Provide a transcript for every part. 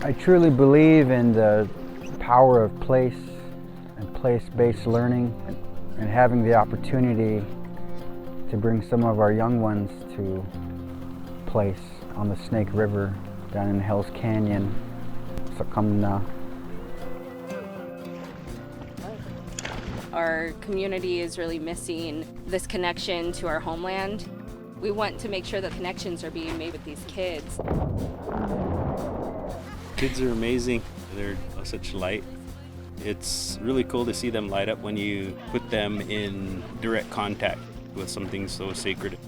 I truly believe in the power of place and place-based learning and having the opportunity to bring some of our young ones to place on the Snake River down in Hell's Canyon, Saqáanma. Our community is really missing this connection to our homeland. We want to make sure that connections are being made with these kids. Kids are amazing. They're such light. It's really cool to see them light up when you put them in direct contact with something so sacred.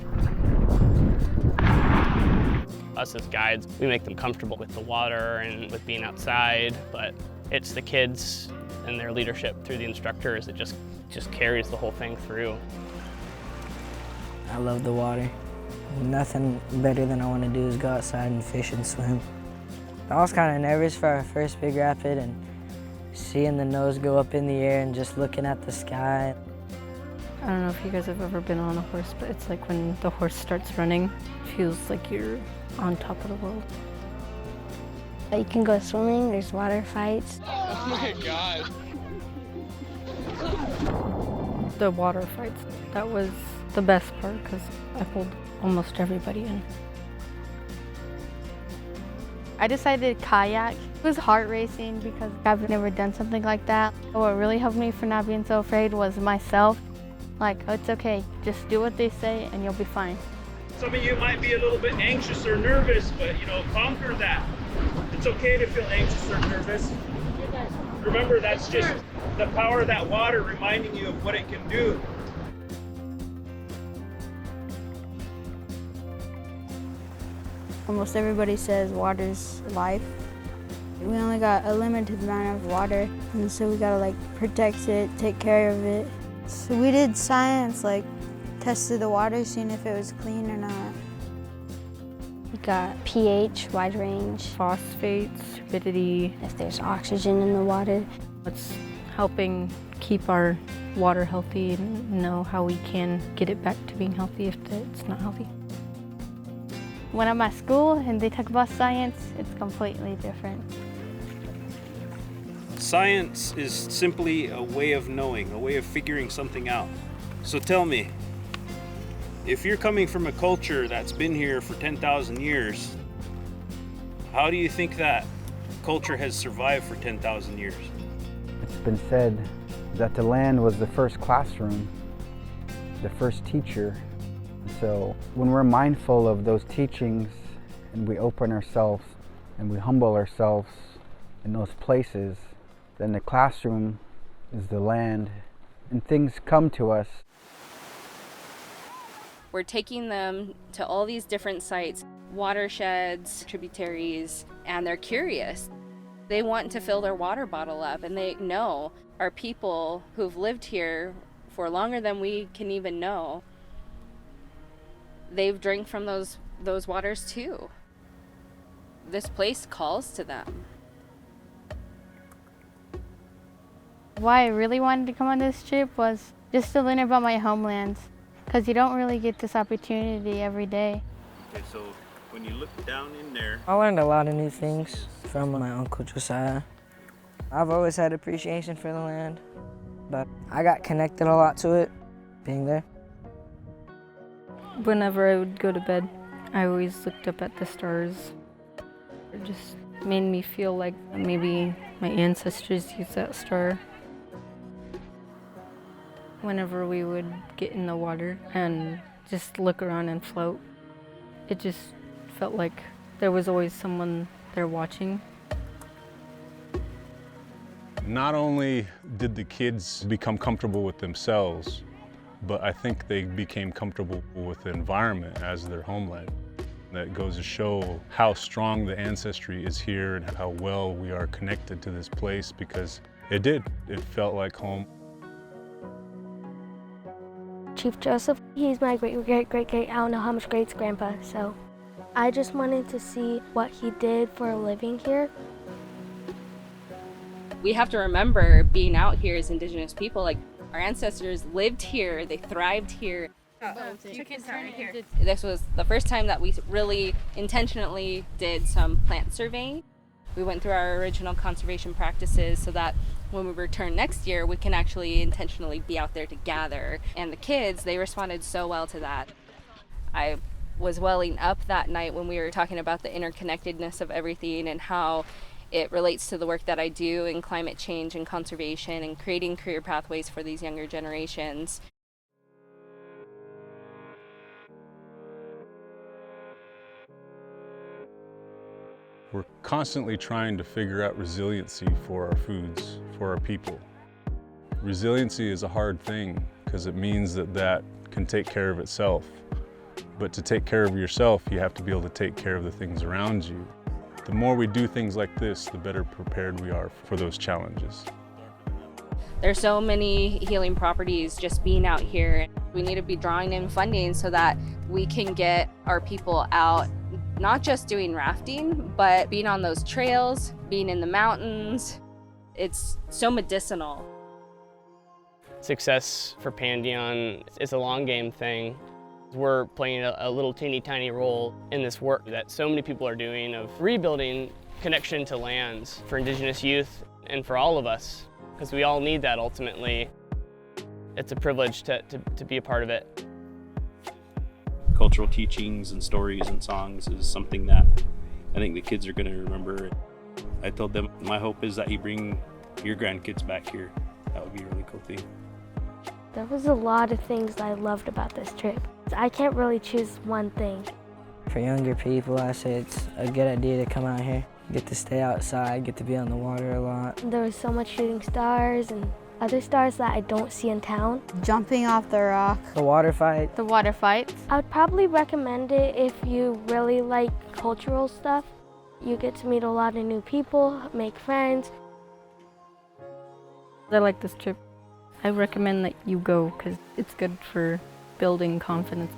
Us as guides, we make them comfortable with the water and with being outside, but it's the kids and their leadership through the instructors that just carries the whole thing through. I love the water. Nothing better than I want to do is go outside and fish and swim. I was kind of nervous for our first big rapid, and seeing the nose go up in the air and just looking at the sky. I don't know if you guys have ever been on a horse, but it's like when the horse starts running, it feels like you're on top of the world. You can go swimming, there's water fights. Oh my God. The water fights, that was the best part because I pulled almost everybody in. I decided to kayak. It was heart racing because I've never done something like that. What really helped me for not being so afraid was myself. Like, oh, it's okay, just do what they say and you'll be fine. Some of you might be a little bit anxious or nervous, but conquer that. It's okay to feel anxious or nervous. Remember, that's just the power of that water reminding you of what it can do. Almost everybody says water's life. We only got a limited amount of water, and so we gotta protect it, take care of it. So we did science, tested the water, seeing if it was clean or not. We got pH, wide range, Phosphates, turbidity. if there's oxygen in the water. It's helping keep our water healthy and know how we can get it back to being healthy if it's not healthy. When I'm at school and they talk about science, it's completely different. Science is simply a way of knowing, a way of figuring something out. So tell me, if you're coming from a culture that's been here for 10,000 years, how do you think that culture has survived for 10,000 years? It's been said that the land was the first classroom, the first teacher. So when we're mindful of those teachings and we open ourselves and we humble ourselves in those places, then the classroom is the land and things come to us. We're taking them to all these different sites, watersheds, tributaries, and they're curious. They want to fill their water bottle up, and they know our people who've lived here for longer than we can even know. They've drank from those waters too. This place calls to them. Why I really wanted to come on this trip was just to learn about my homelands, because you don't really get this opportunity every day. Okay, so when you look down in there, I learned a lot of new things from my Uncle Josiah. I've always had appreciation for the land, but I got connected a lot to it, being there. Whenever I would go to bed, I always looked up at the stars. It just made me feel like maybe my ancestors used that star. Whenever we would get in the water and just look around and float, it just felt like there was always someone there watching. Not only did the kids become comfortable with themselves, but I think they became comfortable with the environment as their homeland. That goes to show how strong the ancestry is here and how well we are connected to this place, because it did. It felt like home. Chief Joseph, he's my great-great-great, I don't know how much great-grandpa, so I just wanted to see what he did for a living here. We have to remember being out here as Indigenous people, our ancestors lived here, they thrived here. This was the first time that we really intentionally did some plant surveying. We went through our original conservation practices so that when we return next year, we can actually intentionally be out there to gather. And the kids, they responded so well to that. I was welling up that night when we were talking about the interconnectedness of everything and how it relates to the work that I do in climate change and conservation and creating career pathways for these younger generations. We're constantly trying to figure out resiliency for our foods, for our people. Resiliency is a hard thing because it means that can take care of itself. But to take care of yourself, you have to be able to take care of the things around you. The more we do things like this, the better prepared we are for those challenges. There's so many healing properties just being out here. We need to be drawing in funding so that we can get our people out, not just doing rafting, but being on those trails, being in the mountains. It's so medicinal. Success for Pandion is a long game thing. We're playing a little teeny tiny role in this work that so many people are doing of rebuilding connection to lands for Indigenous youth and for all of us, because we all need that ultimately. It's a privilege to be a part of it. Cultural teachings and stories and songs is something that I think the kids are going to remember. I told them my hope is that you bring your grandkids back here. That would be a really cool thing. There was a lot of things I loved about this trip. I can't really choose one thing. For younger people, I say it's a good idea to come out here, get to stay outside, get to be on the water a lot. There was so much shooting stars and other stars that I don't see in town. Jumping off the rock. The water fight. The water fights. I would probably recommend it if you really like cultural stuff. You get to meet a lot of new people, make friends. I like this trip. I recommend that you go because it's good for building confidence.